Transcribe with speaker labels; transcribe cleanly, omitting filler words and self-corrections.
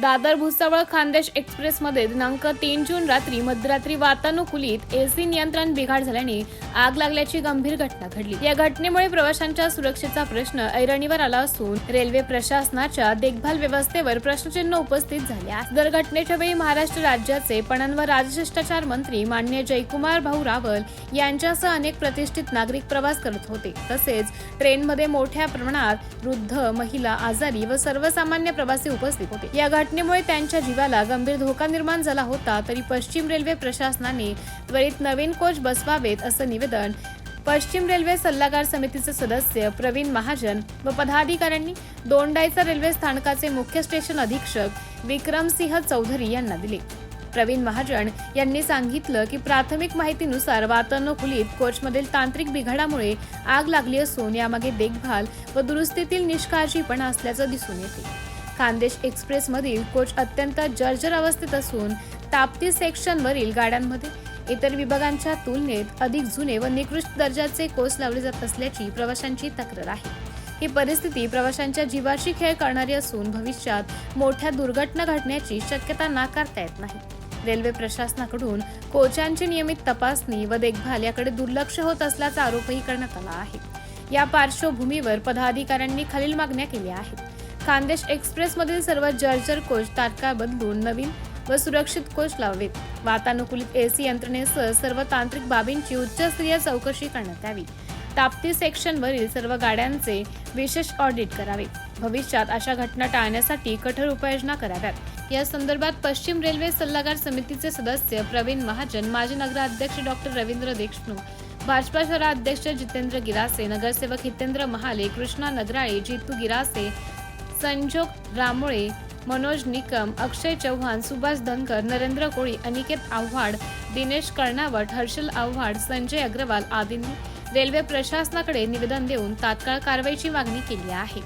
Speaker 1: दादर भुसावळ खान्देश एक्सप्रेसमध्ये दिनांक 3 जून रात्री मध्यरात्री वातानुकूलित एसी नियंत्रण बिघाड झाल्याने आग लागल्याची गंभीर घटना घडली। या घटनेमुळे प्रवाशांच्या सुरक्षेचा प्रश्न ऐरणीवर आला असून रेल्वे प्रशासनाच्या देखभाल व्यवस्थेवर प्रश्नचिन्ह उपस्थित झाले आहे। सदर घटनेच्या वेळी महाराष्ट्र राज्याचे पणन व राजशिष्टाचार मंत्री माननीय जयकुमार भाऊ रावल यांच्यासह अनेक प्रतिष्ठित नागरिक प्रवास करत होते। तसेच ट्रेनमध्ये मोठ्या प्रमाणात वृद्ध, महिला, आजारी व सर्वसामान्य प्रवासी उपस्थित होते। या घटनेमुळे त्यांच्या जीवाला गंभीर धोका निर्माण झाला होता। तरी पश्चिम रेल्वे प्रशासनाने त्वरित नवीन कोच बसवावेत असं निवेदन पश्चिम रेल्वे सल्लागार समितीचे सदस्य प्रवीण महाजन व पदाधिकाऱ्यांनी दोंडाईचा रेल्वे स्थानकाचे मुख्य स्टेशन अधीक्षक विक्रमसिंह चौधरी यांना दिले। प्रवीण महाजन यांनी सांगितलं की प्राथमिक माहितीनुसार वातानुकूलित कोचमधील तांत्रिक बिघाडामुळे आग लागली असून यामागे देखभाल व दुरुस्तीतील निष्काळजीपणा असल्याचं दिसून येते। खान्देश एक्सप्रेस मधील कोच अत्यंत जर्जर अवस्थेत असून ताप्ती सेक्शनवरील गाड्यांमध्ये इतर विभागांच्या तुलनेत अधिक जुने व निकृष्ट दर्जाचे कोच लावले जात असल्याची प्रवाशांची तक्रार आहे। ही परिस्थिती प्रवाशांच्या जीवाशी खेळ करणारी असून भविष्यात मोठ्या दुर्घटना घडण्याची शक्यता नाकारता येत नाही। रेल्वे प्रशासनाकडून कोचांची नियमित तपासणी व देखभाल याकडे दुर्लक्ष होत असल्याचा आरोपही करण्यात आला आहे। या पार्श्वभूमीवर पदाधिकाऱ्यांनी खालील मागण्या केल्या आहेत। खान्देश एक्सप्रेस मधील सर्व जर्जर कोच तात्काळ बदलून नवीन व सुरक्षित कोच लावावेत। वातानुकूलित एसी यंत्रणेसह सर्व तांत्रिक बाबींची उच्चस्तरीय चौकशी करण्यात यावी। ताप्ती सेक्शनवरील सर्व गाड्यांचे विशेष ऑडिट करावे। भविष्यात अशा घटना टाळण्यासाठी कठोर उपाययोजना कराव्यात। या संदर्भात पश्चिम रेल्वे सल्लागार समितीचे सदस्य प्रवीण महाजन, माजी नगराध्यक्ष डॉक्टर रवींद्र देशमुख, भाजपा शहराध्यक्ष जितेंद्र गिरासे, नगरसेवक हितेंद्र महाले, कृष्णा नगराळे, जितू गिरासे, संजोग रामोळे, मनोज निकम, अक्षय चव्हाण, सुभाष धनकर, नरेंद्र कोळी, अनिकेत आव्हाड, दिनेश कर्णावट, हर्षल आव्हाड, संजय अग्रवाल आदींनी रेल्वे प्रशासनाकडे निवेदन देऊन तात्काळ कारवाईची मागणी केली आहे।